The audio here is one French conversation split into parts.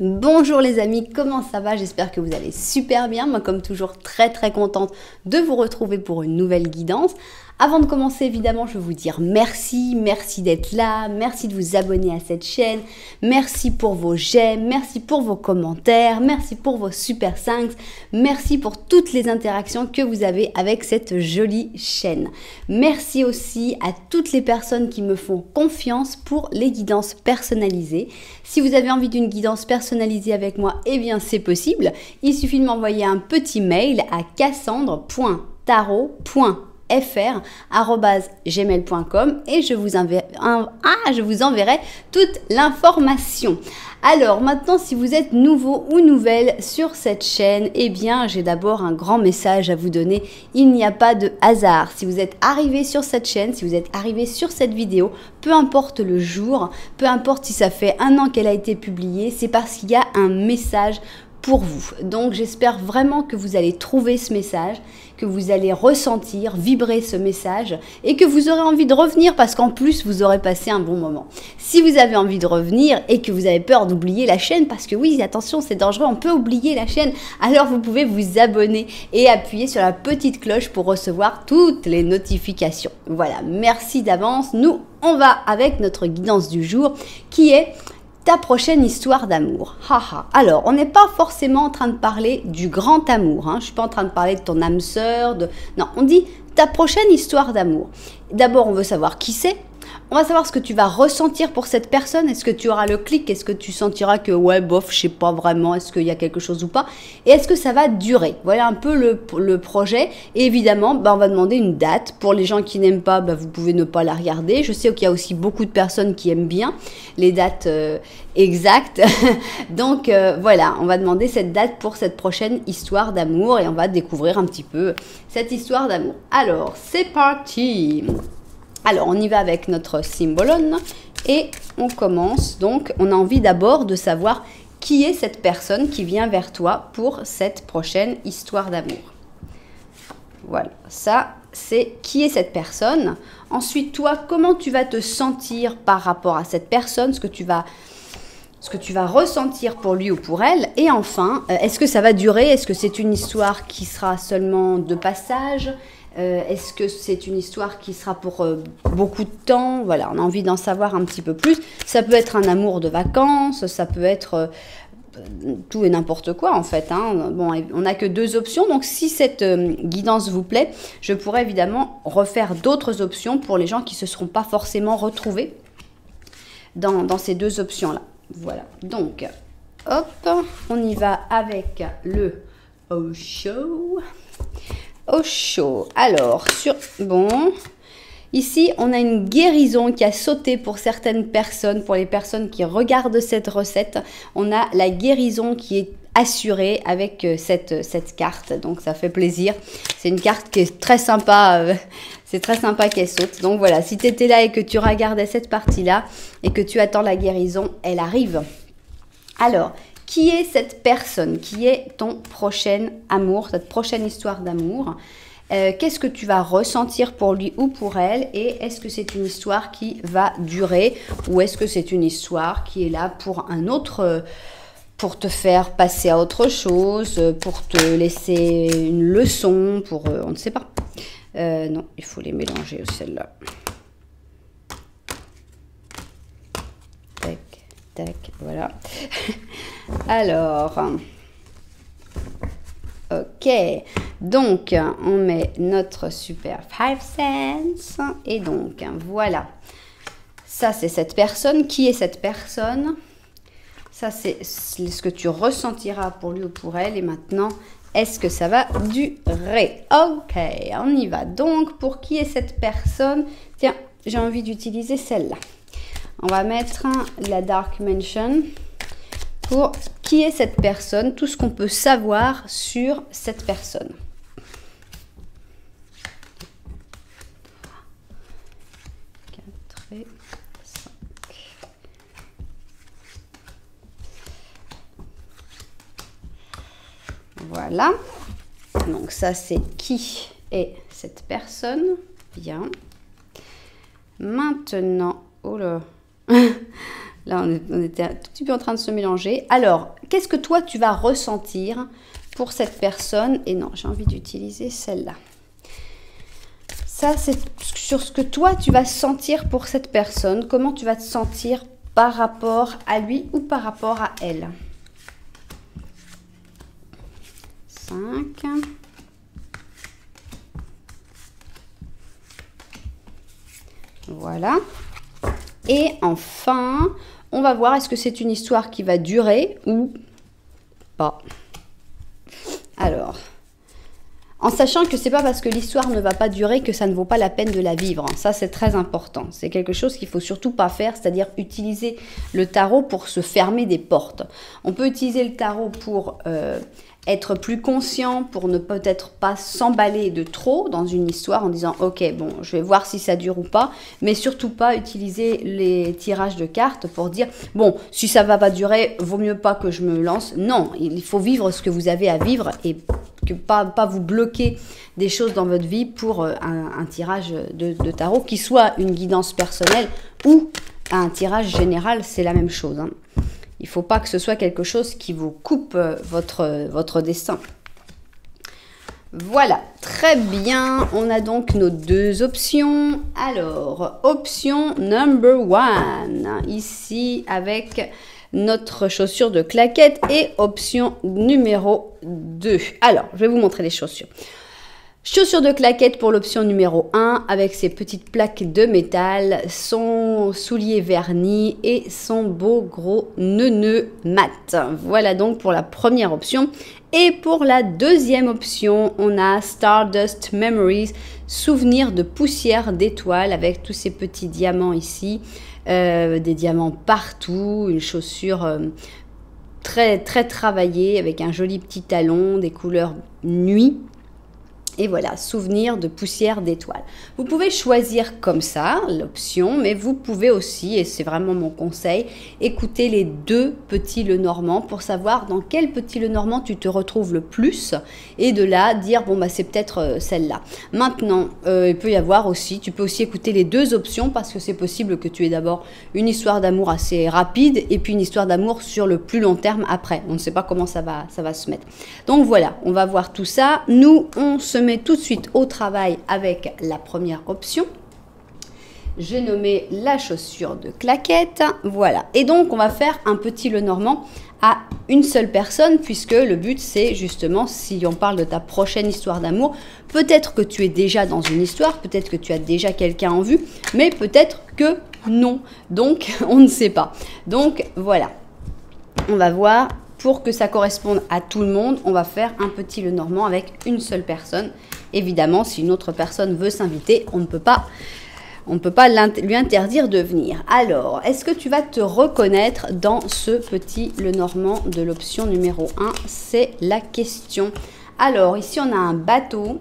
Bonjour les amis, comment ça va? J'espère que vous allez super bien. Moi comme toujours très contente de vous retrouver pour une nouvelle guidance. Avant de commencer évidemment je veux vous dire merci d'être là, merci de vous abonner à cette chaîne, merci pour vos j'aime, merci pour vos commentaires, merci pour vos super 5, merci pour toutes les interactions que vous avez avec cette jolie chaîne. Merci aussi à toutes les personnes qui me font confiance pour les guidances personnalisées. Si vous avez envie d'une guidance personnalisée avec moi, eh bien c'est possible. Il suffit de m'envoyer un petit mail à cassandre.tarot.fr@gmail.com et je vous enverrai toute l'information. Alors maintenant, si vous êtes nouveau ou nouvelle sur cette chaîne, eh bien j'ai d'abord un grand message à vous donner. Il n'y a pas de hasard. Si vous êtes arrivé sur cette chaîne, si vous êtes arrivé sur cette vidéo, peu importe le jour, peu importe si ça fait 1 an qu'elle a été publiée, c'est parce qu'il y a un message pour vous. Donc j'espère vraiment que vous allez trouver ce message, que vous allez ressentir, vibrer ce message et que vous aurez envie de revenir parce qu'en plus vous aurez passé un bon moment. Si vous avez envie de revenir et que vous avez peur d'oublier la chaîne, parce que oui, attention, c'est dangereux, on peut oublier la chaîne, alors vous pouvez vous abonner et appuyer sur la petite cloche pour recevoir toutes les notifications. Voilà, merci d'avance. Nous, on va avec notre guidance du jour qui est ta prochaine histoire d'amour. Alors, on n'est pas forcément en train de parler du grand amour. Je ne suis pas en train de parler de ton âme sœur. Non, on dit ta prochaine histoire d'amour. D'abord, on veut savoir qui c'est. On va savoir ce que tu vas ressentir pour cette personne. Est-ce que tu auras le clic? Est-ce que tu sentiras que, ouais, bof, je sais pas vraiment, est-ce qu'il y a quelque chose ou pas? Et est-ce que ça va durer? Voilà un peu le projet. Et évidemment, on va demander une date. Pour les gens qui n'aiment pas, vous pouvez ne pas la regarder. Je sais qu'il y a aussi beaucoup de personnes qui aiment bien les dates exactes. Donc, voilà, on va demander cette date pour cette prochaine histoire d'amour et on va découvrir un petit peu cette histoire d'amour. Alors, c'est parti! Alors, on y va avec notre symbolone et on commence. Donc, on a envie d'abord de savoir qui est cette personne qui vient vers toi pour cette prochaine histoire d'amour. Voilà, ça, c'est qui est cette personne. Ensuite, toi, comment tu vas te sentir par rapport à cette personne, ce que tu vas ressentir pour lui ou pour elle. Et enfin, est-ce que ça va durer? Est-ce que c'est une histoire qui sera seulement de passage? Est-ce que c'est une histoire qui sera pour beaucoup de temps? Voilà, on a envie d'en savoir un petit peu plus. Ça peut être un amour de vacances, ça peut être tout et n'importe quoi en fait. Bon, on n'a que 2 options, donc si cette guidance vous plaît, je pourrais évidemment refaire d'autres options pour les gens qui ne se seront pas forcément retrouvés dans ces 2 options-là. Voilà, donc, hop, on y va avec le Osho. Osho. Alors, ici, on a une guérison qui a sauté pour certaines personnes, pour les personnes qui regardent cette recette. On a la guérison qui est assurée avec cette carte, donc ça fait plaisir. C'est une carte qui est très sympa, c'est très sympa qu'elle saute. Donc voilà, si tu étais là et que tu regardais cette partie-là et que tu attends la guérison, elle arrive. Alors, qui est cette personne? Qui est ton prochain amour, cette prochaine histoire d'amour? Qu'est-ce que tu vas ressentir pour lui ou pour elle? Et est-ce que c'est une histoire qui va durer? Ou est-ce que c'est une histoire qui est là pour un autre, pour te faire passer à autre chose, pour te laisser une leçon, pour... on ne sait pas. Non, il faut les mélanger, celle-là. Tac, tac, voilà. Alors, ok, donc on met notre super 5 cents et donc voilà, ça c'est cette personne. Qui est cette personne? Ça c'est ce que tu ressentiras pour lui ou pour elle. Et maintenant, est-ce que ça va durer? Ok, on y va. Donc, pour qui est cette personne? Tiens, j'ai envie d'utiliser celle-là. On va mettre la Dark Mansion. Pour qui est cette personne, tout ce qu'on peut savoir sur cette personne. Et 5. Voilà. Donc ça, c'est qui est cette personne. Bien. Maintenant, oh là. Là, on était un tout petit peu en train de se mélanger. Alors, qu'est-ce que toi, tu vas ressentir pour cette personne? Et non, j'ai envie d'utiliser celle-là. Ça, c'est sur ce que toi, tu vas sentir pour cette personne. Comment tu vas te sentir par rapport à lui ou par rapport à elle. 5. Voilà. Et enfin, on va voir est-ce que c'est une histoire qui va durer ou pas. Alors, en sachant que c'est pas parce que l'histoire ne va pas durer que ça ne vaut pas la peine de la vivre. Ça, c'est très important. C'est quelque chose qu'il faut surtout pas faire, c'est-à-dire utiliser le tarot pour se fermer des portes. On peut utiliser le tarot pour être plus conscient, pour ne peut-être pas s'emballer de trop dans une histoire en disant « Ok, bon, je vais voir si ça dure ou pas », mais surtout pas utiliser les tirages de cartes pour dire « Bon, si ça va pas durer, vaut mieux pas que je me lance ». Non, il faut vivre ce que vous avez à vivre et que pas vous bloquer des choses dans votre vie pour un tirage de tarot, qui soit une guidance personnelle ou un tirage général, c'est la même chose, hein. Il ne faut pas que ce soit quelque chose qui vous coupe votre destin. Voilà, très bien. On a donc nos deux options. Alors, option number 1, ici avec notre chaussure de claquette, et option numéro 2. Alors, je vais vous montrer les chaussures. Chaussures de claquette pour l'option numéro 1 avec ses petites plaques de métal, son soulier verni et son beau gros nœud mat. Voilà donc pour la première option. Et pour la deuxième option, on a Stardust Memories, souvenirs de poussière d'étoiles avec tous ces petits diamants ici, des diamants partout, une chaussure très travaillée avec un joli petit talon, des couleurs nuit. Et voilà, souvenir de poussière d'étoiles. Vous pouvez choisir comme ça l'option, mais vous pouvez aussi, et c'est vraiment mon conseil, écouter les deux petits Lenormand pour savoir dans quel petit Lenormand tu te retrouves le plus, et de là dire bon bah c'est peut-être celle-là. Maintenant, il peut y avoir aussi, tu peux aussi écouter les deux options parce que c'est possible que tu aies d'abord une histoire d'amour assez rapide et puis une histoire d'amour sur le plus long terme après. On ne sait pas comment ça va se mettre. Donc voilà, on va voir tout ça. Nous, on se met tout de suite au travail avec la première option. J'ai nommé la chaussure de claquette. Voilà. Et donc, on va faire un petit Lenormand à une seule personne, puisque le but, c'est justement, si on parle de ta prochaine histoire d'amour, peut-être que tu es déjà dans une histoire, peut-être que tu as déjà quelqu'un en vue, mais peut-être que non. Donc, on ne sait pas. Donc, voilà. On va voir. Pour que ça corresponde à tout le monde, on va faire un petit Lenormand avec une seule personne. Évidemment, si une autre personne veut s'inviter, on ne peut pas lui interdire de venir. Alors, est-ce que tu vas te reconnaître dans ce petit Lenormand de l'option numéro 1? C'est la question. Alors, ici, on a un bateau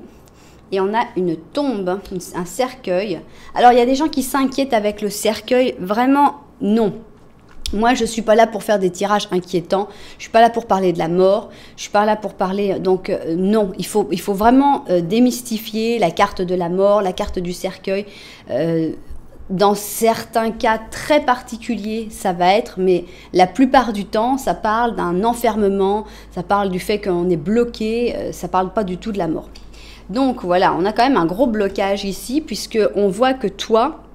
et on a une tombe, un cercueil. Alors, il y a des gens qui s'inquiètent avec le cercueil. Vraiment, non. Moi, je ne suis pas là pour faire des tirages inquiétants. Je ne suis pas là pour parler de la mort. Je ne suis pas là pour parler... Donc, non, il faut vraiment démystifier la carte de la mort, la carte du cercueil. Dans certains cas très particuliers, ça va être, mais la plupart du temps, ça parle d'un enfermement, ça parle du fait qu'on est bloqué, ça ne parle pas du tout de la mort. Donc, voilà, on a quand même un gros blocage ici, puisqu'on voit que toi...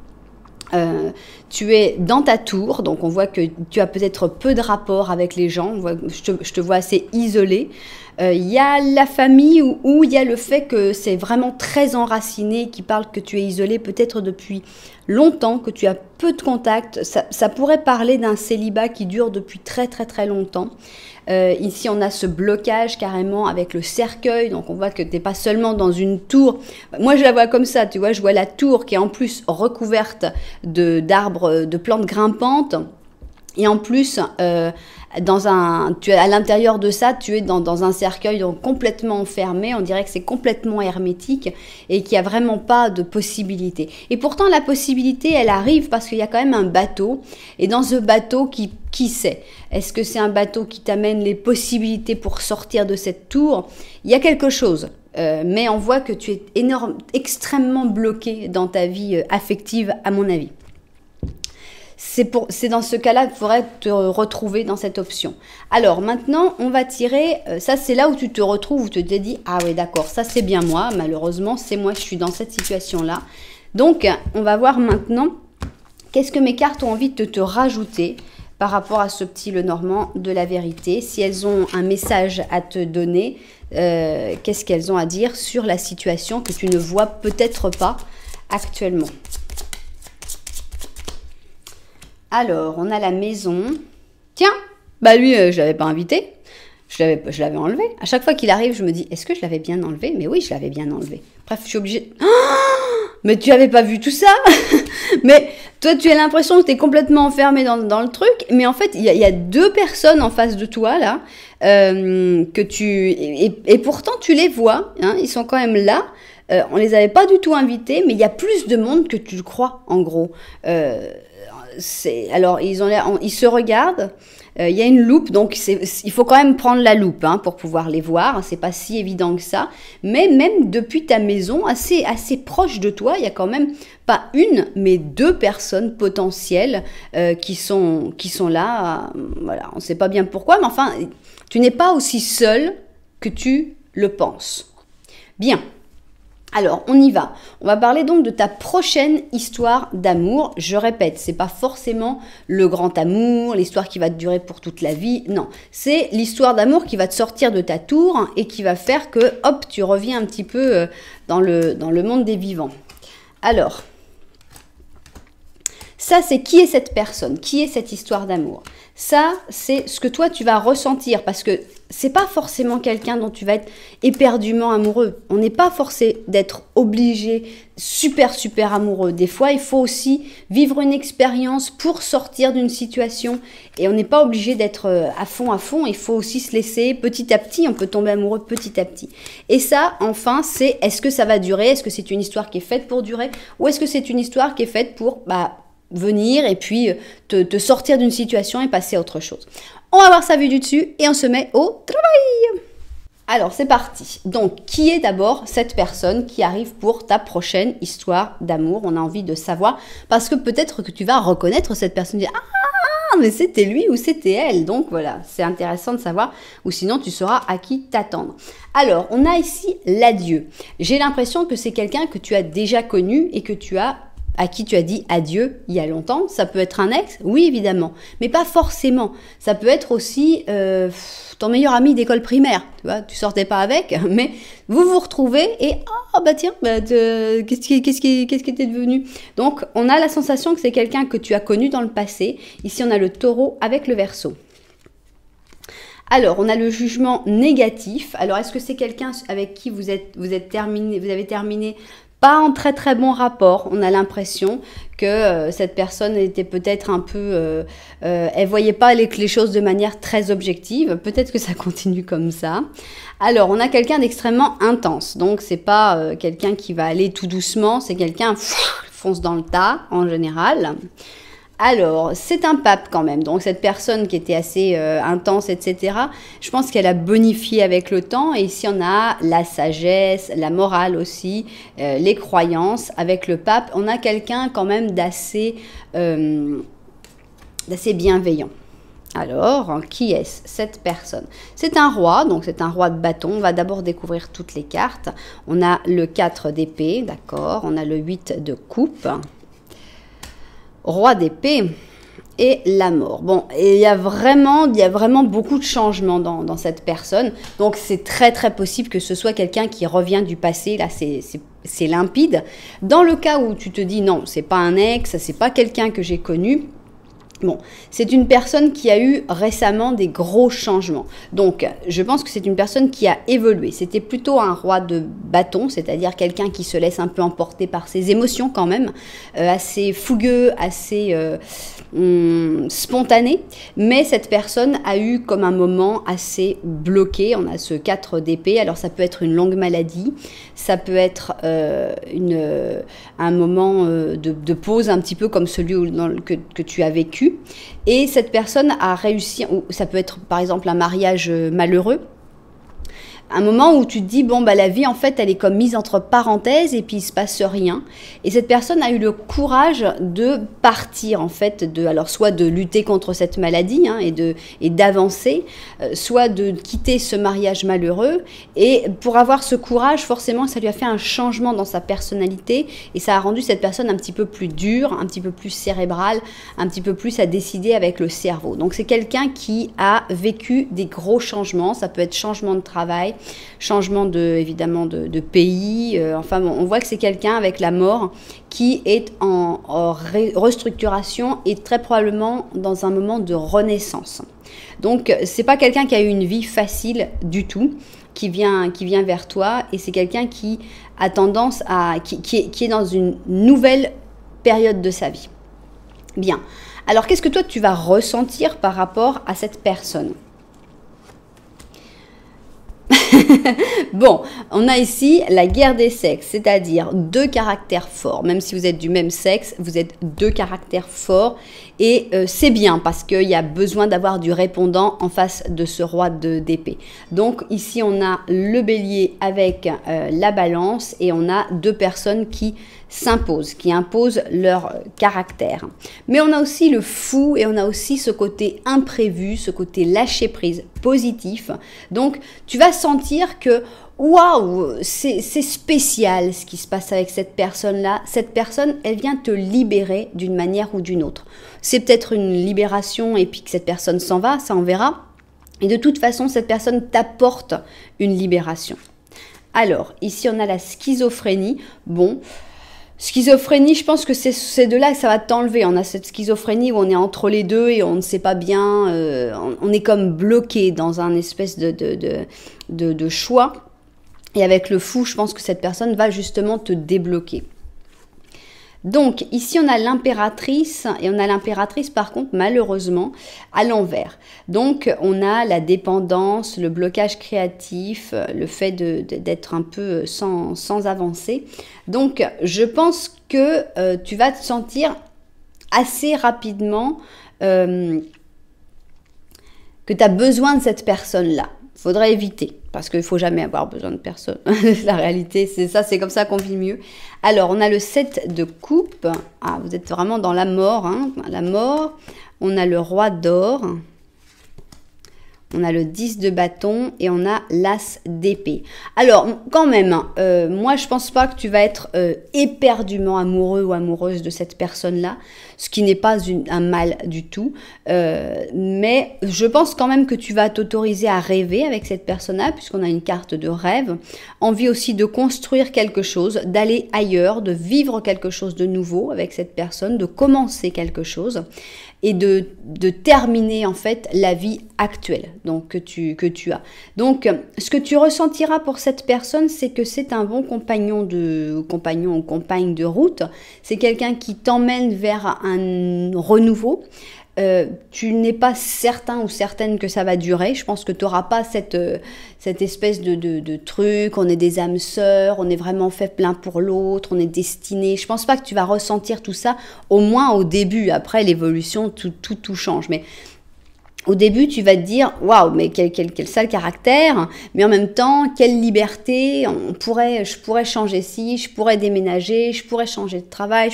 tu es dans ta tour, donc on voit que tu as peut-être peu de rapport avec les gens, je te vois assez isolé. Il y a la famille où il y a le fait que c'est vraiment très enraciné, qui parle que tu es isolé peut-être depuis longtemps, que tu as peu de contacts. Ça pourrait parler d'un célibat qui dure depuis très longtemps. Ici, on a ce blocage carrément avec le cercueil, donc on voit que tu n'es pas seulement dans une tour. Moi, je la vois comme ça, tu vois, je vois la tour qui est en plus recouverte d'arbres, de plantes grimpantes. Et en plus, à l'intérieur de ça, tu es dans un cercueil donc complètement enfermé. On dirait que c'est complètement hermétique et qu'il n'y a vraiment pas de possibilité. Et pourtant, la possibilité, elle arrive parce qu'il y a quand même un bateau. Et dans ce bateau, qui sait? Est-ce que c'est un bateau qui t'amène les possibilités pour sortir de cette tour? Il y a quelque chose. Mais on voit que tu es extrêmement bloqué dans ta vie affective, à mon avis. c'est dans ce cas-là que tu pourrais te retrouver dans cette option. Alors maintenant, on va tirer, ça c'est là où tu te retrouves, où tu te dis, ah oui d'accord, ça c'est bien moi, malheureusement c'est moi, je suis dans cette situation-là. Donc on va voir maintenant, qu'est-ce que mes cartes ont envie de te rajouter par rapport à ce petit Lenormand de la vérité. Si elles ont un message à te donner, qu'est-ce qu'elles ont à dire sur la situation que tu ne vois peut-être pas actuellement. Alors, on a la maison. Tiens, bah lui, je l'avais pas invité. Je l'avais enlevé. À chaque fois qu'il arrive, je me dis, est-ce que je l'avais bien enlevé? Mais oui, je l'avais bien enlevé. Bref, je suis obligée... Oh, mais tu avais pas vu tout ça? Mais toi, tu as l'impression que tu es complètement enfermé dans le truc. Mais en fait, il y a deux personnes en face de toi, là, que tu... Et pourtant, tu les vois. Hein, ils sont quand même là. On les avait pas du tout invités, mais il y a plus de monde que tu le crois, en gros. Alors, ils se regardent. Il y a une loupe, donc il faut quand même prendre la loupe hein, pour pouvoir les voir. C'est pas si évident que ça. Mais même depuis ta maison, assez proche de toi, il y a quand même pas une, mais deux personnes potentielles qui sont là. Voilà, on ne sait pas bien pourquoi, mais enfin, tu n'es pas aussi seul que tu le penses. Bien. Alors, on y va. On va parler donc de ta prochaine histoire d'amour. Je répète, c'est pas forcément le grand amour, l'histoire qui va te durer pour toute la vie. Non, c'est l'histoire d'amour qui va te sortir de ta tour et qui va faire que, hop, tu reviens un petit peu dans le monde des vivants. Alors, ça, c'est qui est cette personne? Qui est cette histoire d'amour? Ça, c'est ce que toi, tu vas ressentir parce que c'est pas forcément quelqu'un dont tu vas être éperdument amoureux. On n'est pas forcé d'être obligé, super amoureux. Des fois, il faut aussi vivre une expérience pour sortir d'une situation et on n'est pas obligé d'être à fond. Il faut aussi se laisser petit à petit, on peut tomber amoureux petit à petit. Et ça, enfin, c'est est-ce que ça va durer? Est-ce que c'est une histoire qui est faite pour durer? Ou est-ce que c'est une histoire qui est faite pour... venir et puis te sortir d'une situation et passer à autre chose. On va voir ça vu du dessus et on se met au travail. Alors c'est parti. Donc qui est d'abord cette personne qui arrive pour ta prochaine histoire d'amour? On a envie de savoir parce que peut-être que tu vas reconnaître cette personne et dire ah mais c'était lui ou c'était elle. Donc voilà, c'est intéressant de savoir ou sinon tu sauras à qui t'attendre. Alors on a ici l'adieu. J'ai l'impression que c'est quelqu'un que tu as déjà connu et que à qui tu as dit adieu il y a longtemps. Ça peut être un ex, oui évidemment, mais pas forcément. Ça peut être aussi ton meilleur ami d'école primaire. Tu vois, tu sortais pas avec, mais vous vous retrouvez et qu'est-ce qui était devenu? Donc on a la sensation que c'est quelqu'un que tu as connu dans le passé. Ici on a le taureau avec le verseau. Alors, on a le jugement négatif. Alors, est-ce que c'est quelqu'un avec qui vous avez terminé pas en très bon rapport? On a l'impression que cette personne était peut-être un peu... elle voyait pas les choses de manière très objective. Peut-être que ça continue comme ça. Alors, on a quelqu'un d'extrêmement intense. Donc, c'est pas quelqu'un qui va aller tout doucement. C'est quelqu'un qui fonce dans le tas, en général. Alors, c'est un pape quand même, donc cette personne qui était assez intense, etc., je pense qu'elle a bonifié avec le temps, et ici on a la sagesse, la morale aussi, les croyances. Avec le pape, on a quelqu'un quand même d'assez bienveillant. Alors, qui est-ce, cette personne? C'est un roi, donc c'est un roi de bâton. On va d'abord découvrir toutes les cartes. On a le 4 d'épée, d'accord, on a le 8 de coupe, roi d'épée et la mort. Bon, et il y a vraiment beaucoup de changements dans cette personne. Donc, c'est très possible que ce soit quelqu'un qui revient du passé. Là, c'est limpide. Dans le cas où tu te dis non, c'est pas un ex, c'est pas quelqu'un que j'ai connu. Bon, c'est une personne qui a eu récemment des gros changements. Donc, je pense que c'est une personne qui a évolué. C'était plutôt un roi de bâton, c'est-à-dire quelqu'un qui se laisse un peu emporter par ses émotions quand même, assez fougueux, assez spontané. Mais cette personne a eu comme un moment assez bloqué. On a ce 4 d'épée. Alors, ça peut être une longue maladie, ça peut être un moment de pause un petit peu comme celui que tu as vécu. Et cette personne a réussi, ou ça peut être par exemple un mariage malheureux, un moment où tu te dis, bon, bah, la vie, en fait, elle est comme mise entre parenthèses et puis il se passe rien. Et cette personne a eu le courage de partir, en fait, alors soit de lutter contre cette maladie hein, et d'avancer, soit de quitter ce mariage malheureux. Et pour avoir ce courage, forcément, ça lui a fait un changement dans sa personnalité et ça a rendu cette personne un petit peu plus dure, un petit peu plus cérébrale, un petit peu plus à décider avec le cerveau. Donc, c'est quelqu'un qui a vécu des gros changements. Ça peut être changement de travail, changement évidemment de pays. Enfin bon, on voit que c'est quelqu'un avec la mort qui est en restructuration et très probablement dans un moment de renaissance. Donc c'est pas quelqu'un qui a eu une vie facile du tout, qui vient vers toi, et c'est quelqu'un qui a tendance à qui est dans une nouvelle période de sa vie. Bien. Alors qu'est-ce que toi tu vas ressentir par rapport à cette personne? Bon, on a ici la guerre des sexes, c'est-à-dire deux caractères forts. Même si vous êtes du même sexe, vous êtes deux caractères forts. Et c'est bien parce qu'il y a besoin d'avoir du répondant en face de ce roi d'épée. Donc ici, on a le bélier avec la balance et on a deux personnes qui s'imposent, qui imposent leur caractère. Mais on a aussi le fou et on a aussi ce côté imprévu, ce côté lâcher prise positif. Donc tu vas sentir que waouh, c'est spécial ce qui se passe avec cette personne-là. Cette personne, elle vient te libérer d'une manière ou d'une autre. C'est peut-être une libération et puis que cette personne s'en va, ça on verra. Et de toute façon, cette personne t'apporte une libération. Alors, ici on a la schizophrénie. Bon, schizophrénie, je pense que c'est de là que ça va t'enlever. On a cette schizophrénie où on est entre les deux et on ne sait pas bien, on est comme bloqué dans un espèce de choix. Et avec le fou, je pense que cette personne va justement te débloquer. Donc, ici, on a l'impératrice, et on a l'impératrice, par contre, malheureusement, à l'envers. Donc, on a la dépendance, le blocage créatif, le fait d'être un peu sans avancer. Donc, je pense que tu vas te sentir assez rapidement que tu as besoin de cette personne-là. Il faudrait éviter, parce qu'il ne faut jamais avoir besoin de personne. La réalité, c'est ça, c'est comme ça qu'on vit mieux. Alors, on a le 7 de coupe. Ah, vous êtes vraiment dans la mort, hein, la mort. On a le roi d'or. On a le 10 de bâton et on a l'as d'épée. Alors, quand même, moi, je pense pas que tu vas être éperdument amoureux ou amoureuse de cette personne-là, ce qui n'est pas un mal du tout. Mais je pense quand même que tu vas t'autoriser à rêver avec cette personne-là, puisqu'on a une carte de rêve. Envie aussi de construire quelque chose, d'aller ailleurs, de vivre quelque chose de nouveau avec cette personne, de commencer quelque chose et de terminer en fait la vie actuelle donc, que tu as. Donc, ce que tu ressentiras pour cette personne, c'est que c'est un bon compagnon ou compagne de route. C'est quelqu'un qui t'emmène vers un renouveau. Tu n'es pas certain ou certaine que ça va durer. Je pense que tu n'auras pas cette espèce de truc, on est des âmes sœurs, on est vraiment fait l'un pour l'autre, on est destinés. Je pense pas que tu vas ressentir tout ça, au moins au début. Après l'évolution, tout change. Mais au début, tu vas te dire, waouh, mais quel sale caractère, mais en même temps, quelle liberté, je pourrais changer ci, je pourrais déménager, je pourrais changer de travail,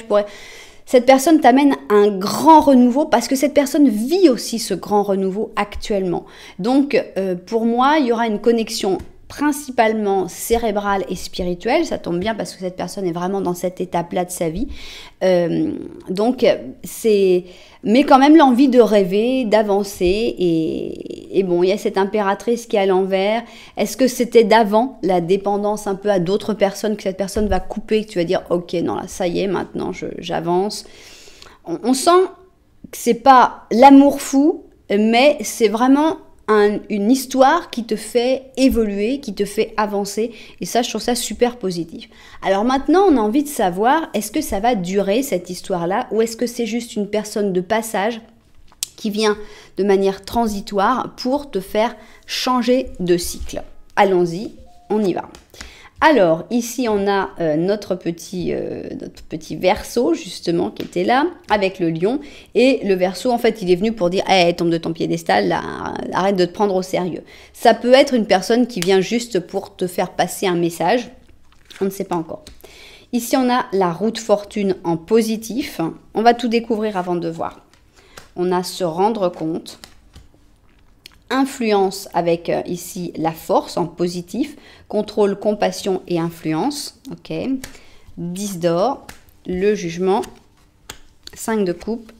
Cette personne t'amène un grand renouveau parce que cette personne vit aussi ce grand renouveau actuellement. Donc, pour moi, il y aura une connexion principalement cérébrale et spirituelle. Ça tombe bien parce que cette personne est vraiment dans cette étape-là de sa vie. Mais quand même l'envie de rêver, d'avancer. Et bon, il y a cette impératrice qui est à l'envers. Est-ce que c'était d'avant la dépendance un peu à d'autres personnes que cette personne va couper, que tu vas dire, ok, non, là, ça y est, maintenant, j'avance. On sent que c'est pas l'amour fou, mais c'est vraiment une histoire qui te fait évoluer, qui te fait avancer. Et ça, je trouve ça super positif. Alors maintenant, on a envie de savoir, est-ce que ça va durer cette histoire-là ou est-ce que c'est juste une personne de passage qui vient de manière transitoire pour te faire changer de cycle? Allons-y, on y va. Alors, ici, on a notre petit Verseau, justement, qui était là, avec le lion. Et le Verseau, en fait, il est venu pour dire hey, « tombe de ton piédestal, là, arrête de te prendre au sérieux ». Ça peut être une personne qui vient juste pour te faire passer un message. On ne sait pas encore. Ici, on a la roue de fortune en positif. On va tout découvrir avant de voir. On a se rendre compte. Influence avec ici la force en positif, contrôle, compassion et influence, ok, 10 d'or, le jugement, 5 de coupe,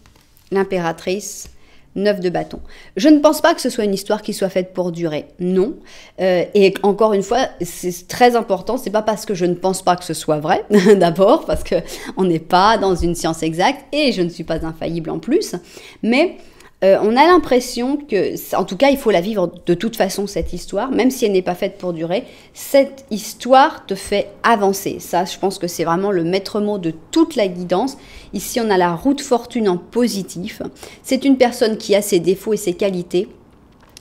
l'impératrice, 9 de bâton. Je ne pense pas que ce soit une histoire qui soit faite pour durer, non, et encore une fois, c'est très important, c'est pas parce que je ne pense pas que ce soit vrai, d'abord, parce qu'on n'est pas dans une science exacte, et je ne suis pas infaillible en plus, mais on a l'impression que, en tout cas, il faut la vivre de toute façon, cette histoire, même si elle n'est pas faite pour durer. Cette histoire te fait avancer. Ça, je pense que c'est vraiment le maître mot de toute la guidance. Ici, on a la roue de fortune en positif. C'est une personne qui a ses défauts et ses qualités.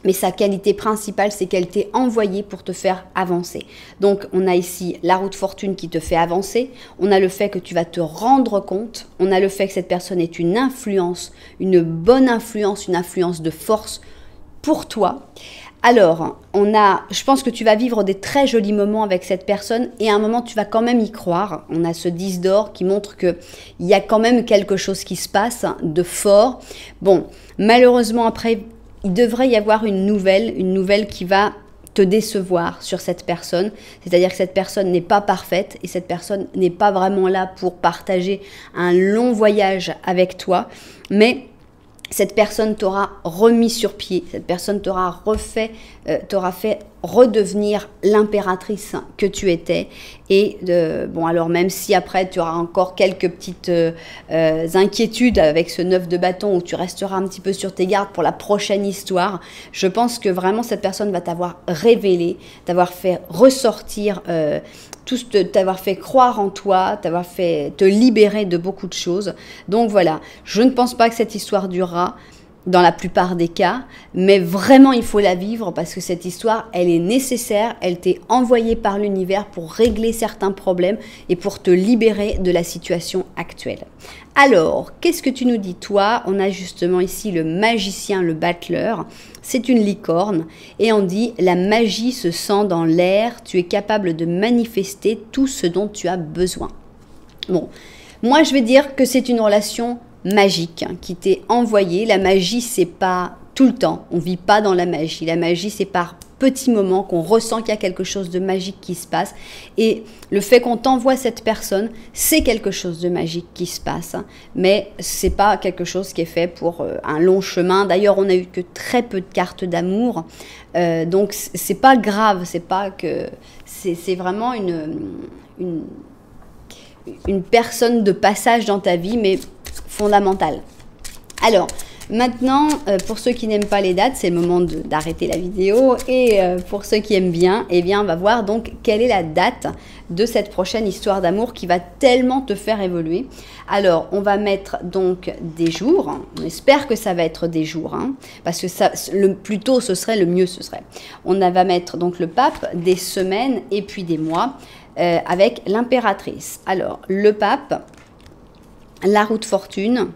Mais sa qualité principale, c'est qu'elle t'est envoyée pour te faire avancer. Donc, on a ici la roue de fortune qui te fait avancer. On a le fait que tu vas te rendre compte. On a le fait que cette personne est une influence, une bonne influence, une influence de force pour toi. Alors, je pense que tu vas vivre des très jolis moments avec cette personne et à un moment, tu vas quand même y croire. On a ce 10 d'or qui montre qu'il y a quand même quelque chose qui se passe de fort. Bon, malheureusement, après, il devrait y avoir une nouvelle qui va te décevoir sur cette personne. C'est-à-dire que cette personne n'est pas parfaite et cette personne n'est pas vraiment là pour partager un long voyage avec toi. Mais cette personne t'aura remis sur pied, cette personne t'aura fait redevenir l'impératrice que tu étais. Et bon, alors même si après tu auras encore quelques petites inquiétudes avec ce 9 de bâton où tu resteras un petit peu sur tes gardes pour la prochaine histoire, je pense que vraiment cette personne va t'avoir révélé, t'avoir fait ressortir t'avoir fait croire en toi, t'avoir fait te libérer de beaucoup de choses. Donc voilà, je ne pense pas que cette histoire durera dans la plupart des cas, mais vraiment il faut la vivre parce que cette histoire, elle est nécessaire, elle t'est envoyée par l'univers pour régler certains problèmes et pour te libérer de la situation actuelle. Alors, qu'est-ce que tu nous dis toi? On a justement ici le magicien, le battleur. C'est une licorne et on dit la magie se sent dans l'air, tu es capable de manifester tout ce dont tu as besoin. Bon, moi je vais dire que c'est une relation magique qui t'est envoyée. La magie, c'est pas tout le temps, on vit pas dans la magie. La magie, c'est par petits moments qu'on ressent qu'il y a quelque chose de magique qui se passe. Et le fait qu'on t'envoie cette personne, c'est quelque chose de magique qui se passe. Mais c'est pas quelque chose qui est fait pour un long chemin. D'ailleurs, on n'a eu que très peu de cartes d'amour. Donc, c'est pas grave. C'est pas que... C'est vraiment une personne de passage dans ta vie, mais fondamentale. Alors, maintenant, pour ceux qui n'aiment pas les dates, c'est le moment d'arrêter la vidéo. Et pour ceux qui aiment bien, eh bien, on va voir donc quelle est la date de cette prochaine histoire d'amour qui va tellement te faire évoluer. Alors, on va mettre donc des jours. On espère que ça va être des jours, hein, parce que ça, le plus tôt ce serait, le mieux ce serait. On va mettre donc le pape, des semaines et puis des mois avec l'impératrice. Alors, le pape, la roue de fortune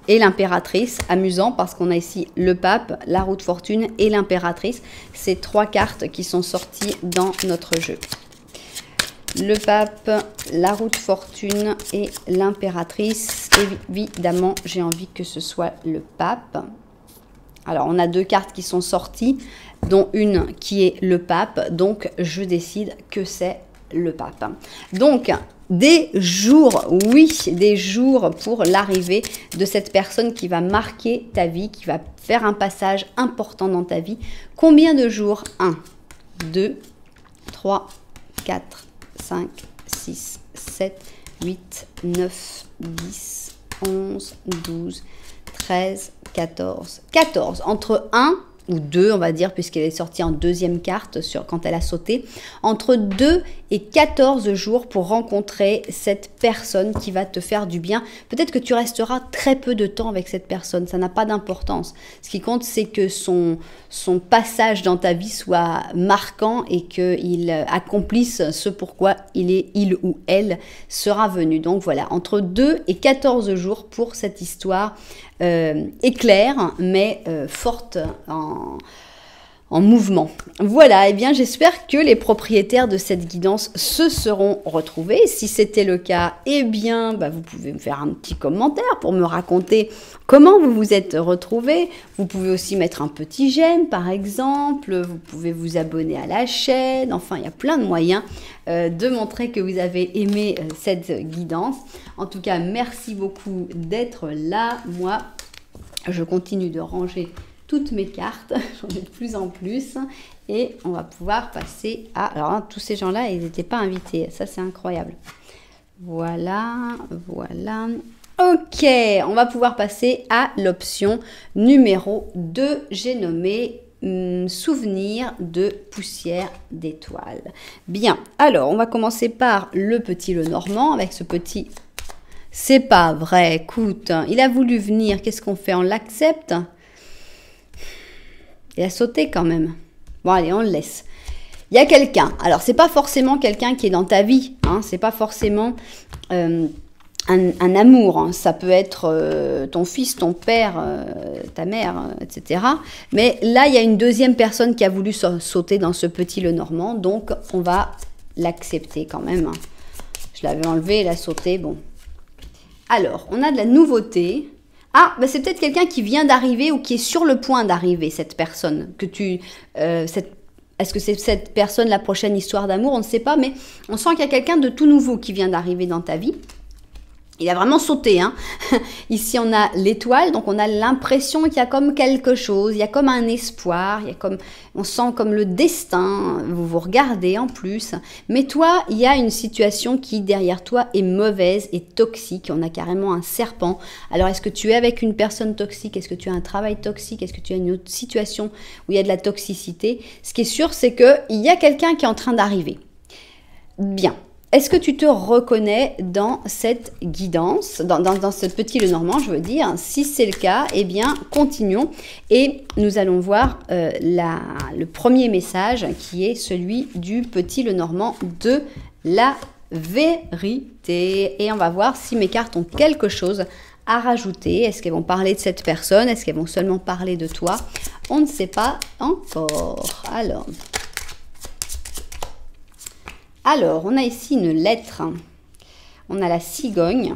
et l'impératrice. Amusant parce qu'on a ici le pape, la roue de fortune et l'impératrice. C'est trois cartes qui sont sorties dans notre jeu. Le pape, la roue de fortune et l'impératrice. Évidemment, j'ai envie que ce soit le pape. Alors, on a deux cartes qui sont sorties, dont une qui est le pape. Donc, je décide que c'est le pape. Donc, des jours, oui, des jours pour l'arrivée de cette personne qui va marquer ta vie, qui va faire un passage important dans ta vie. Combien de jours? 1, 2, 3, 4, 5, 6, 7, 8, 9, 10, 11, 12, 13, 14. 14. Entre 1 ou 2, on va dire, puisqu'elle est sortie en deuxième carte quand elle a sauté, entre 2 et 14 jours pour rencontrer cette personne qui va te faire du bien. Peut-être que tu resteras très peu de temps avec cette personne, ça n'a pas d'importance. Ce qui compte, c'est que son passage dans ta vie soit marquant et qu'il accomplisse ce pourquoi il ou elle sera venu. Donc voilà, entre 2 et 14 jours pour cette histoire éclair, mais forte en mouvement. Voilà, et bien j'espère que les propriétaires de cette guidance se seront retrouvés. Si c'était le cas, eh bien vous pouvez me faire un petit commentaire pour me raconter comment vous vous êtes retrouvés. Vous pouvez aussi mettre un petit j'aime par exemple, vous pouvez vous abonner à la chaîne, enfin il y a plein de moyens de montrer que vous avez aimé cette guidance. En tout cas, merci beaucoup d'être là. Moi, je continue de ranger toutes mes cartes, j'en ai de plus en plus, et on va pouvoir passer à... Alors, hein, tous ces gens-là, ils n'étaient pas invités, ça c'est incroyable. Voilà, voilà. Ok, on va pouvoir passer à l'option numéro 2, j'ai nommé souvenir de poussière d'étoiles. Bien, alors on va commencer par le petit Lenormand avec ce petit... C'est pas vrai, écoute, il a voulu venir, qu'est-ce qu'on fait? On l'accepte? Il a sauté quand même. Bon, allez, on le laisse. Il y a quelqu'un. Alors, c'est pas forcément quelqu'un qui est dans ta vie. Hein, c'est pas forcément un amour. Hein. Ça peut être ton fils, ton père, ta mère, etc. Mais là, il y a une deuxième personne qui a voulu sauter dans ce petit Lenormand. Donc, on va l'accepter quand même. Je l'avais enlevé, il a sauté. Bon. Alors, on a de la nouveauté. Ah, c'est peut-être quelqu'un qui vient d'arriver ou qui est sur le point d'arriver, cette personne. Est-ce que c'est cette personne la prochaine histoire d'amour? On ne sait pas, mais on sent qu'il y a quelqu'un de tout nouveau qui vient d'arriver dans ta vie. Il a vraiment sauté. Hein. Ici, on a l'étoile, donc on a l'impression qu'il y a comme quelque chose, il y a comme un espoir, on sent comme le destin, vous vous regardez en plus. Mais toi, il y a une situation qui, derrière toi, est mauvaise et toxique. On a carrément un serpent. Alors, est-ce que tu es avec une personne toxique? Est-ce que tu as un travail toxique? Est-ce que tu as une autre situation où il y a de la toxicité? Ce qui est sûr, c'est qu'il y a quelqu'un qui est en train d'arriver. Bien. Est-ce que tu te reconnais dans cette guidance, dans ce petit Lenormand, je veux dire? Si c'est le cas, eh bien, continuons. Et nous allons voir le premier message qui est celui du petit Lenormand de la vérité. Et on va voir si mes cartes ont quelque chose à rajouter. Est-ce qu'elles vont parler de cette personne? Est-ce qu'elles vont seulement parler de toi? On ne sait pas encore. Alors, on a ici une lettre. On a la cigogne.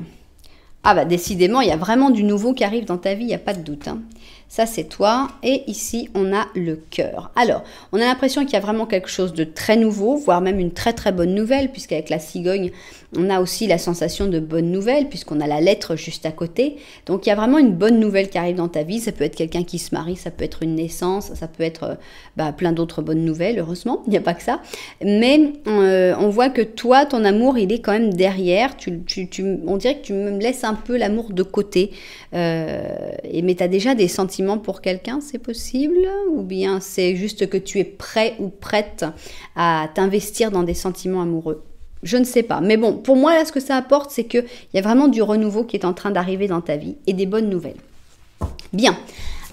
Ah décidément, il y a vraiment du nouveau qui arrive dans ta vie, il n'y a pas de doute. Hein. Ça, c'est toi. Et ici, on a le cœur. Alors, on a l'impression qu'il y a vraiment quelque chose de très nouveau, voire même une très très bonne nouvelle, puisqu'avec la cigogne, on a aussi la sensation de bonne nouvelle, puisqu'on a la lettre juste à côté. Donc, il y a vraiment une bonne nouvelle qui arrive dans ta vie. Ça peut être quelqu'un qui se marie, ça peut être une naissance, ça peut être plein d'autres bonnes nouvelles, heureusement. Il n'y a pas que ça. Mais on voit que toi, ton amour, il est quand même derrière. On dirait que tu me laisses un peu l'amour de côté. Mais tu as déjà des sentiments pour quelqu'un, c'est possible? Ou bien c'est juste que tu es prêt ou prête à t'investir dans des sentiments amoureux? Je ne sais pas. Mais bon, pour moi, là, ce que ça apporte, c'est qu'il y a vraiment du renouveau qui est en train d'arriver dans ta vie et des bonnes nouvelles. Bien.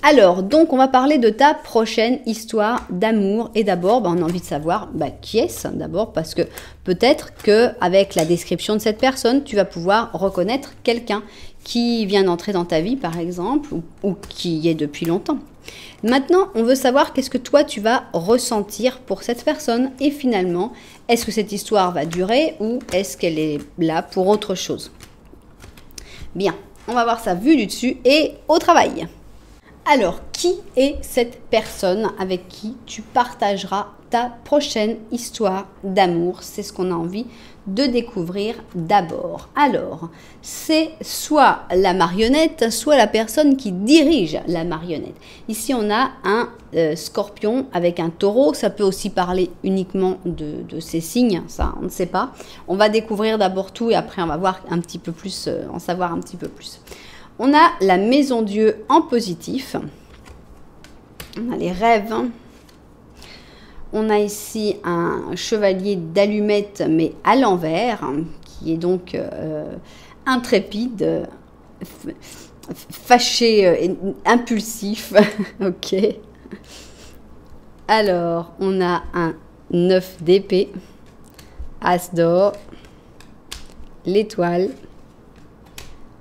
Alors, donc, on va parler de ta prochaine histoire d'amour. Et d'abord, on a envie de savoir qui est-ce d'abord, parce que peut-être qu'avec la description de cette personne, tu vas pouvoir reconnaître quelqu'un qui vient d'entrer dans ta vie, par exemple, ou qui y est depuis longtemps. Maintenant, on veut savoir qu'est-ce que toi, tu vas ressentir pour cette personne. Et finalement, est-ce que cette histoire va durer ou est-ce qu'elle est là pour autre chose? Bien, on va voir ça vu du dessus et au travail. Alors, qui est cette personne avec qui tu partageras ta prochaine histoire d'amour? C'est ce qu'on a envie de découvrir d'abord. Alors, c'est soit la marionnette, soit la personne qui dirige la marionnette. Ici, on a un scorpion avec un taureau. Ça peut aussi parler uniquement de ces signes. Ça, on ne sait pas. On va découvrir d'abord tout et après, on va voir un petit peu plus, en savoir un petit peu plus. On a la maison Dieu en positif. On a les rêves. On a ici un chevalier d'allumettes, mais à l'envers, qui est donc intrépide, fâché, impulsif. Ok. Alors, on a un 9 d'épée, As d'or, l'étoile,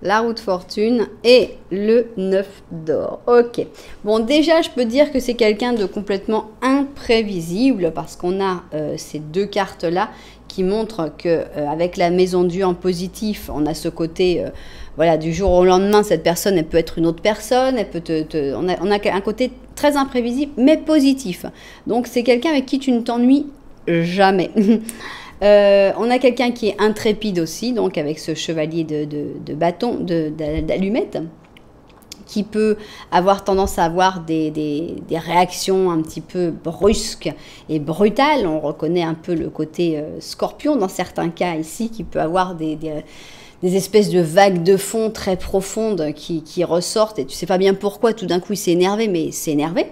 la roue de fortune et le 9 d'or. Ok. Bon, déjà, je peux dire que c'est quelqu'un de complètement imprévisible parce qu'on a ces deux cartes-là qui montrent que avec la maison Dieu en positif, on a ce côté, voilà, du jour au lendemain, cette personne, elle peut être une autre personne, elle peut on a un côté très imprévisible, mais positif. Donc, c'est quelqu'un avec qui tu ne t'ennuies jamais. On a quelqu'un qui est intrépide aussi, donc avec ce chevalier de bâton, d'allumettes, qui peut avoir tendance à avoir des réactions un petit peu brusques et brutales. On reconnaît un peu le côté scorpion dans certains cas ici, qui peut avoir des espèces de vagues de fond très profondes qui ressortent et tu sais pas bien pourquoi tout d'un coup il s'est énervé, mais c'est énervé.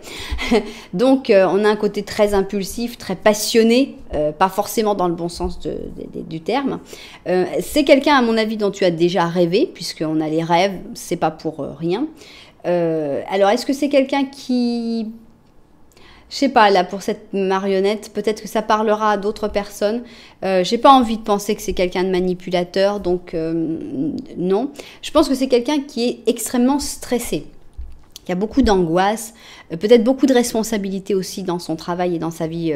Donc on a un côté très impulsif, très passionné, pas forcément dans le bon sens du terme. C'est quelqu'un à mon avis dont tu as déjà rêvé, puisqu'on a les rêves, c'est pas pour rien. Alors est-ce que c'est quelqu'un qui... Je sais pas, là, pour cette marionnette, peut-être que ça parlera à d'autres personnes. J'ai pas envie de penser que c'est quelqu'un de manipulateur, donc non. Je pense que c'est quelqu'un qui est extrêmement stressé, qui a beaucoup d'angoisse, peut-être beaucoup de responsabilités aussi dans son travail et dans sa vie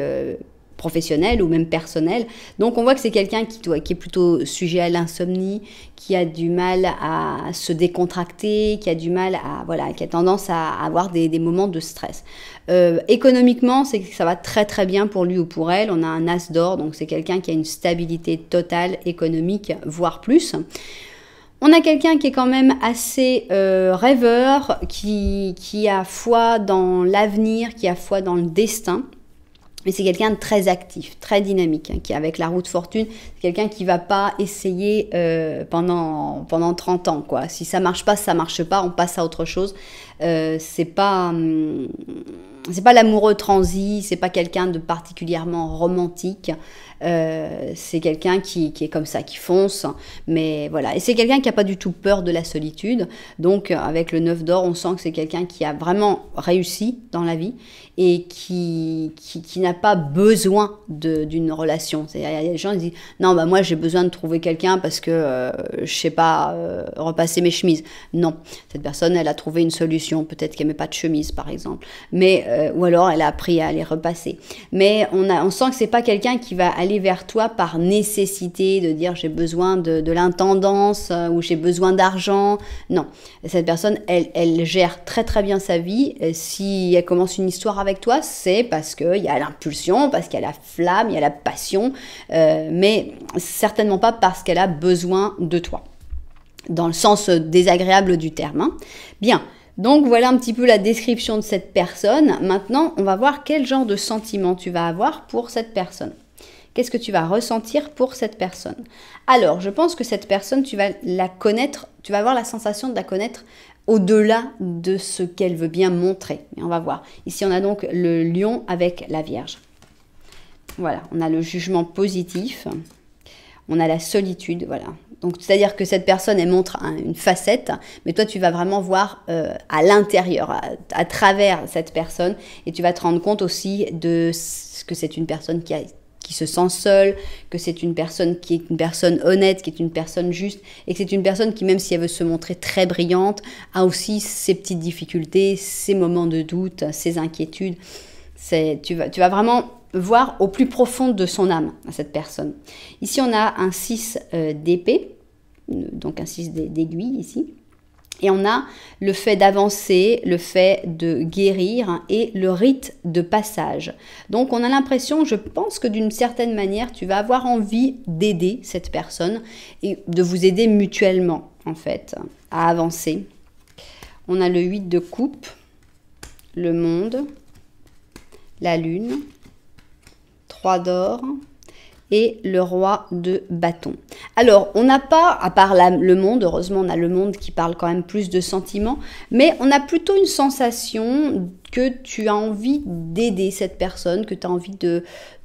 professionnelle ou même personnelle. Donc on voit que c'est quelqu'un qui est plutôt sujet à l'insomnie, qui a du mal à se décontracter, qui a du mal à, voilà, qui a tendance à avoir des moments de stress. Économiquement, c'est que ça va très très bien pour lui ou pour elle. On a un as d'or, donc c'est quelqu'un qui a une stabilité totale économique, voire plus. On a quelqu'un qui est quand même assez rêveur, qui a foi dans l'avenir, qui a foi dans le destin. Mais c'est quelqu'un de très actif, très dynamique, hein, qui avec la roue de fortune, c'est quelqu'un qui ne va pas essayer pendant 30 ans, quoi. Si ça marche pas, on passe à autre chose. C'est pas l'amoureux transi, c'est pas quelqu'un de particulièrement romantique. C'est quelqu'un qui est comme ça, qui fonce, mais voilà. Et c'est quelqu'un qui n'a pas du tout peur de la solitude. Donc, avec le 9 d'or, on sent que c'est quelqu'un qui a vraiment réussi dans la vie et qui n'a pas besoin d'une relation. Il y a des gens qui disent « Non, bah moi, j'ai besoin de trouver quelqu'un parce que, je sais pas, repasser mes chemises. » Non, cette personne, elle a trouvé une solution. Peut-être qu'elle met pas de chemise, par exemple. Mais, ou alors, elle a appris à les repasser. Mais on sent que c'est pas quelqu'un qui va aller vers toi par nécessité de dire j'ai besoin de l'intendance ou j'ai besoin d'argent. Non, cette personne, elle gère très très bien sa vie. Si elle commence une histoire avec toi, c'est parce qu'il y a l'impulsion, parce qu'il y a la flamme, il y a la passion, mais certainement pas parce qu'elle a besoin de toi, dans le sens désagréable du terme. Hein. Bien. Donc voilà un petit peu la description de cette personne. Maintenant, on va voir quel genre de sentiment tu vas avoir pour cette personne. Qu'est-ce que tu vas ressentir pour cette personne? Alors, je pense que cette personne, tu vas la connaître, tu vas avoir la sensation de la connaître au-delà de ce qu'elle veut bien montrer. Et on va voir. Ici, on a donc le lion avec la Vierge. Voilà, on a le jugement positif. On a la solitude, voilà. Donc, c'est-à-dire que cette personne, elle montre une facette, mais toi, tu vas vraiment voir à l'intérieur, à travers cette personne, et tu vas te rendre compte aussi de ce que c'est une personne qui se sent seule, que c'est une personne qui est une personne honnête, qui est une personne juste, et que c'est une personne qui, même si elle veut se montrer très brillante, a aussi ses petites difficultés, ses moments de doute, ses inquiétudes. Tu vas vraiment voir au plus profond de son âme à cette personne. Ici, on a un 6 d'épée, donc un 6 d'aiguille ici. Et on a le fait d'avancer, le fait de guérir et le rite de passage. Donc on a l'impression, je pense que d'une certaine manière, tu vas avoir envie d'aider cette personne et de vous aider mutuellement, en fait, à avancer. On a le 8 de coupe, le monde, la lune, 3 d'or et le roi de bâton. Alors, on n'a pas, à part le monde, heureusement on a le monde qui parle quand même plus de sentiments, mais on a plutôt une sensation que tu as envie d'aider cette personne, que tu as envie de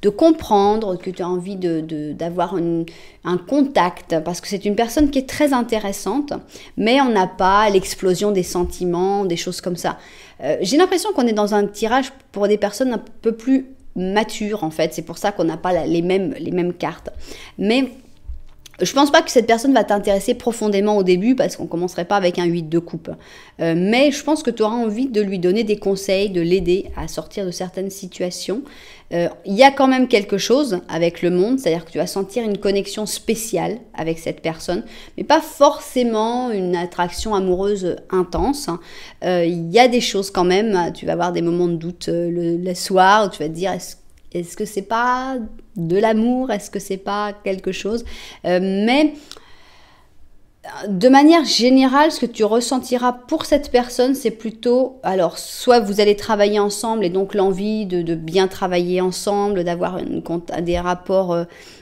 comprendre, que tu as envie d'avoir un contact, parce que c'est une personne qui est très intéressante, mais on n'a pas l'explosion des sentiments, des choses comme ça. J'ai l'impression qu'on est dans un tirage pour des personnes un peu plus matures, en fait. C'est pour ça qu'on n'a pas les mêmes cartes. Mais je pense pas que cette personne va t'intéresser profondément au début parce qu'on commencerait pas avec un 8 de coupe. Mais je pense que tu auras envie de lui donner des conseils, de l'aider à sortir de certaines situations. Il y a quand même quelque chose avec le monde, c'est-à-dire que tu vas sentir une connexion spéciale avec cette personne, mais pas forcément une attraction amoureuse intense. Il y a des choses quand même, tu vas avoir des moments de doute le soir où tu vas te dire est-ce que c'est pas de l'amour? Est-ce que c'est pas quelque chose? Mais de manière générale, ce que tu ressentiras pour cette personne, c'est plutôt, alors, soit vous allez travailler ensemble et donc l'envie de bien travailler ensemble, d'avoir des rapports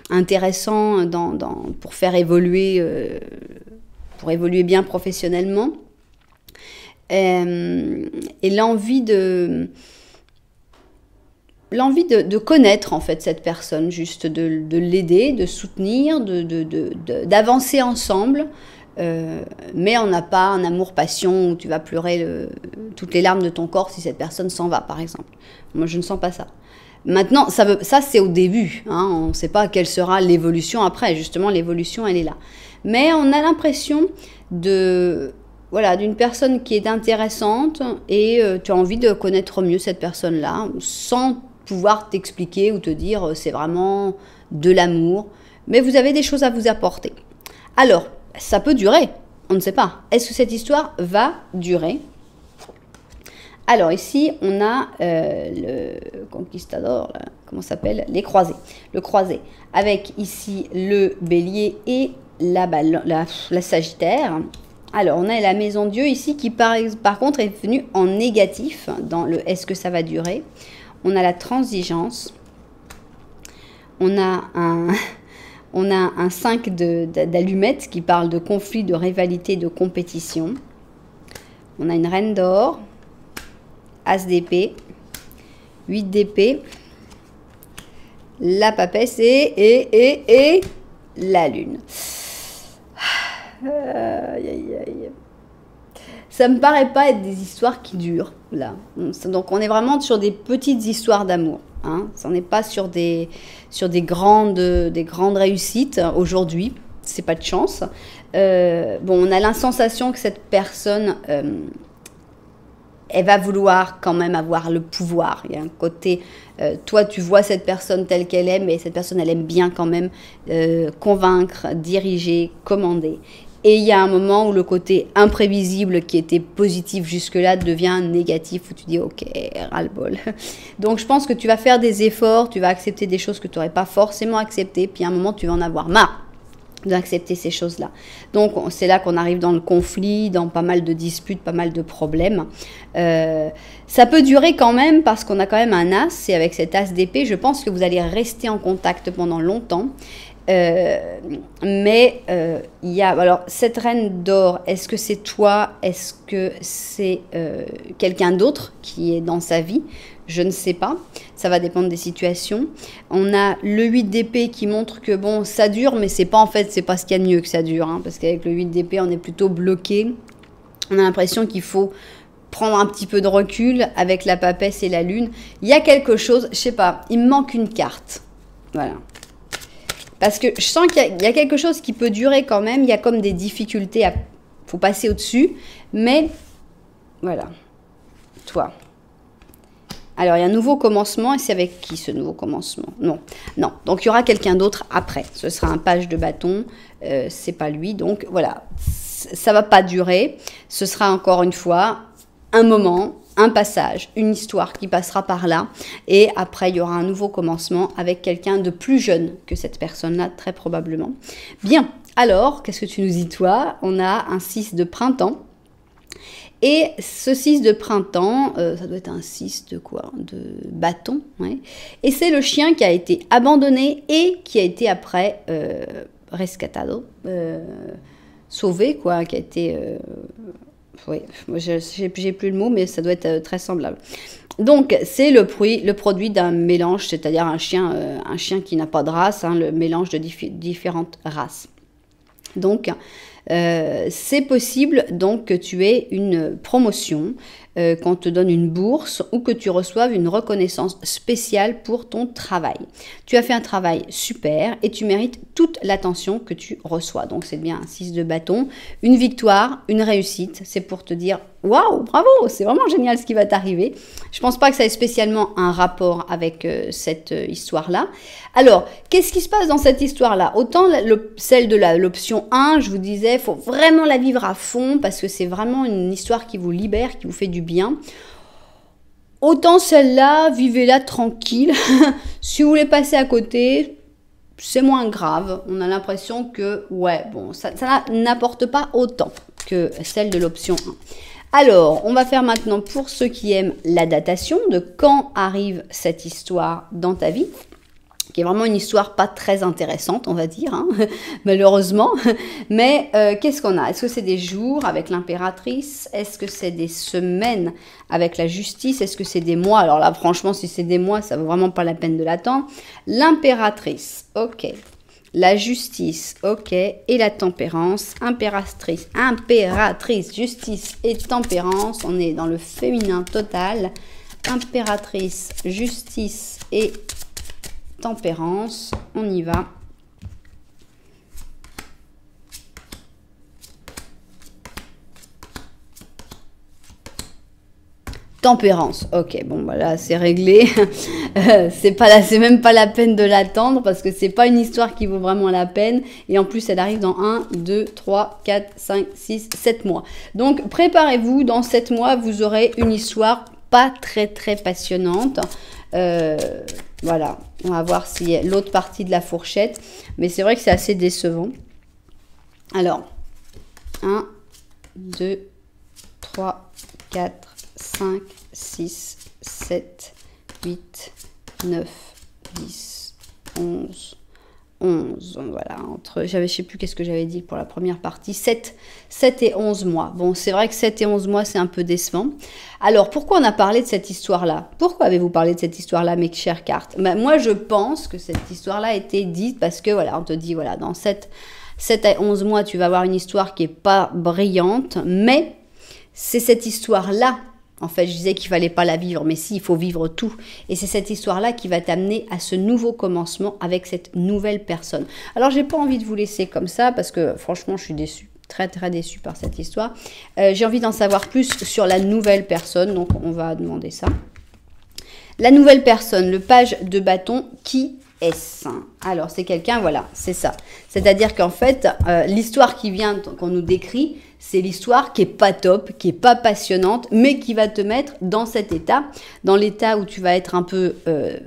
intéressants pour faire évoluer, pour évoluer bien professionnellement. Et l'envie de connaître en fait cette personne, juste de l'aider, de soutenir, d'avancer ensemble, mais on n'a pas un amour-passion où tu vas pleurer toutes les larmes de ton corps si cette personne s'en va, par exemple. Moi, je ne sens pas ça. Maintenant, ça c'est au début, hein, on ne sait pas quelle sera l'évolution après, justement l'évolution elle est là. Mais on a l'impression d'une personne qui est intéressante et tu as envie de connaître mieux cette personne-là, sans pouvoir t'expliquer ou te dire c'est vraiment de l'amour, mais vous avez des choses à vous apporter. Alors, ça peut durer, on ne sait pas. Est-ce que cette histoire va durer? Alors ici, on a le conquistador, là, comment ça s'appelle? Les croisés. Le croisé, avec ici le bélier et la sagittaire. Alors, on a la maison Dieu ici qui, par contre, est venue en négatif dans le « est-ce que ça va durer ?» On a la transigence. On a un 5 d'allumettes qui parle de conflit, de rivalité, de compétition. On a une reine d'or, as d'épée, 8 d'épée, la papesse et la lune. Ça me paraît pas être des histoires qui durent là. Donc on est vraiment sur des petites histoires d'amour. Hein. On n'est pas sur des grandes réussites aujourd'hui. C'est pas de chance. On a la sensation que cette personne, elle va vouloir quand même avoir le pouvoir. Il y a un côté, toi tu vois cette personne telle qu'elle est, mais cette personne elle aime bien quand même convaincre, diriger, commander. Et il y a un moment où le côté imprévisible qui était positif jusque-là devient négatif, où tu dis ok, ras-le-bol. Donc je pense que tu vas faire des efforts, tu vas accepter des choses que tu n'aurais pas forcément acceptées, puis à un moment tu vas en avoir marre d'accepter ces choses-là. Donc c'est là qu'on arrive dans le conflit, dans pas mal de disputes, pas mal de problèmes. Ça peut durer quand même parce qu'on a quand même un as, et avec cet as d'épée, je pense que vous allez rester en contact pendant longtemps. Mais il y a, alors cette reine d'or, est-ce que c'est toi, est-ce que c'est quelqu'un d'autre qui est dans sa vie? Je ne sais pas, ça va dépendre des situations. On a le 8 d'épée qui montre que bon, ça dure, mais c'est pas ce qu'il y a de mieux que ça dure, hein, parce qu'avec le 8 d'épée, on est plutôt bloqué. On a l'impression qu'il faut prendre un petit peu de recul avec la papesse et la lune. Il y a quelque chose, je sais pas, il me manque une carte. Voilà. Parce que je sens qu'il y a quelque chose qui peut durer quand même. Il y a comme des difficultés, faut passer au-dessus. Mais, voilà. Toi. Alors, il y a un nouveau commencement. Et c'est avec qui ce nouveau commencement? Non. Donc, il y aura quelqu'un d'autre après. Ce sera un page de bâton. C'est pas lui. Donc, voilà. Ça va pas durer. Ce sera encore une fois un moment, un passage, une histoire qui passera par là, et après il y aura un nouveau commencement avec quelqu'un de plus jeune que cette personne-là, très probablement. Bien, alors, qu'est-ce que tu nous dis toi? On a un 6 de printemps, Et ce 6 de printemps, ça doit être un 6 de quoi? De bâton, ouais. Et c'est le chien qui a été abandonné et qui a été après rescatado, sauvé, quoi, qui a été... oui, j'ai plus le mot, mais ça doit être très semblable. Donc, c'est le produit d'un mélange, c'est-à-dire un chien qui n'a pas de race, hein, le mélange de différentes races. Donc, c'est possible donc que tu aies une promotion, qu'on te donne une bourse ou que tu reçoives une reconnaissance spéciale pour ton travail. Tu as fait un travail super et tu mérites toute l'attention que tu reçois. Donc c'est bien un 6 de bâton, une victoire, une réussite. C'est pour te dire waouh, bravo, c'est vraiment génial ce qui va t'arriver. Je pense pas que ça ait spécialement un rapport avec cette histoire-là. Alors, qu'est-ce qui se passe dans cette histoire-là? Autant celle de l'option 1, je vous disais, il faut vraiment la vivre à fond parce que c'est vraiment une histoire qui vous libère, qui vous fait du bien. Autant celle-là, vivez-la tranquille. Si vous voulez passer à côté, c'est moins grave. On a l'impression que, ouais, bon, ça n'apporte pas autant que celle de l'option 1. Alors, on va faire maintenant pour ceux qui aiment la datation de quand arrive cette histoire dans ta vie, qui est vraiment une histoire pas très intéressante, on va dire, hein, malheureusement. Mais qu'est-ce qu'on a? Est-ce que c'est des jours avec l'impératrice? Est-ce que c'est des semaines avec la justice? Est-ce que c'est des mois? Alors là, franchement, si c'est des mois, ça vaut vraiment pas la peine de l'attendre. L'impératrice, ok. La justice, ok. Et la tempérance, impératrice, justice et tempérance. On est dans le féminin total. Impératrice, justice et tempérance, on y va. Tempérance, ok, bon voilà, c'est réglé. C'est même pas la peine de l'attendre parce que c'est pas une histoire qui vaut vraiment la peine. Et en plus, elle arrive dans 1, 2, 3, 4, 5, 6, 7 mois. Donc, préparez-vous, dans 7 mois, vous aurez une histoire pas très passionnante. Voilà, on va voir si l'autre partie de la fourchette. Mais c'est vrai que c'est assez décevant. Alors, 1, 2, 3, 4, 5, 6, 7, 8, 9, 10, 11, 11. Voilà, je sais plus qu'est-ce que j'avais dit pour la première partie. 7 et 11 mois. Bon, c'est vrai que 7 et 11 mois, c'est un peu décevant. Alors, pourquoi on a parlé de cette histoire-là? Pourquoi avez-vous parlé de cette histoire-là, mes chères cartes? Ben, moi, je pense que cette histoire-là a été dite parce que, voilà, on te dit, voilà, dans 7 à 11 mois, tu vas avoir une histoire qui n'est pas brillante, mais c'est cette histoire-là. En fait, je disais qu'il fallait pas la vivre, mais si, il faut vivre tout. Et c'est cette histoire-là qui va t'amener à ce nouveau commencement avec cette nouvelle personne. Alors, j'ai pas envie de vous laisser comme ça parce que, franchement, je suis déçue. Très déçue par cette histoire. J'ai envie d'en savoir plus sur la nouvelle personne, donc on va demander ça. La nouvelle personne, le page de bâton, qui est-ce? Alors, c'est quelqu'un, voilà, c'est ça. C'est-à-dire qu'en fait, l'histoire qu'on nous décrit, c'est l'histoire qui est pas top, qui est pas passionnante, mais qui va te mettre dans cet état, dans l'état où tu vas être un peu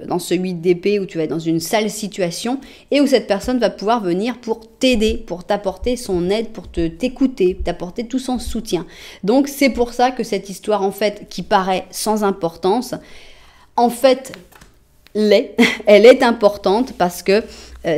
dans ce 8 d'épée, où tu vas être dans une sale situation, et où cette personne va pouvoir venir pour t'aider, pour t'apporter son aide, pour t'écouter, t'apporter tout son soutien. Donc, c'est pour ça que cette histoire, en fait, qui paraît sans importance, en fait, elle est importante parce que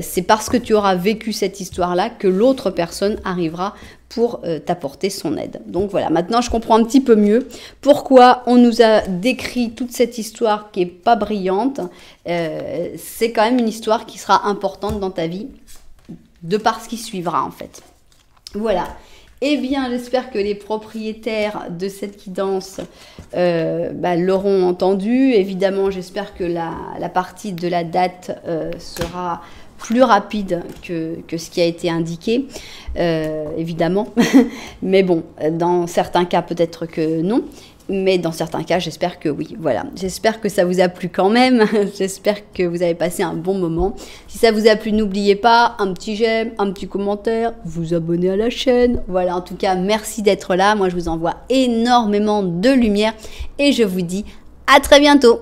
c'est parce que tu auras vécu cette histoire-là que l'autre personne arrivera pour t'apporter son aide. Donc voilà, maintenant je comprends un petit peu mieux pourquoi on nous a décrit toute cette histoire qui n'est pas brillante. C'est quand même une histoire qui sera importante dans ta vie de par ce qui suivra en fait. Voilà. Eh bien, j'espère que les propriétaires de cette guidance l'auront entendu. Évidemment, j'espère que la partie de la date sera plus rapide que ce qui a été indiqué, évidemment. Mais bon, dans certains cas, peut-être que non. Mais dans certains cas, j'espère que oui. Voilà, j'espère que ça vous a plu quand même. J'espère que vous avez passé un bon moment. Si ça vous a plu, n'oubliez pas un petit j'aime, un petit commentaire, vous abonner à la chaîne. Voilà, en tout cas, merci d'être là. Moi, je vous envoie énormément de lumière et je vous dis à très bientôt.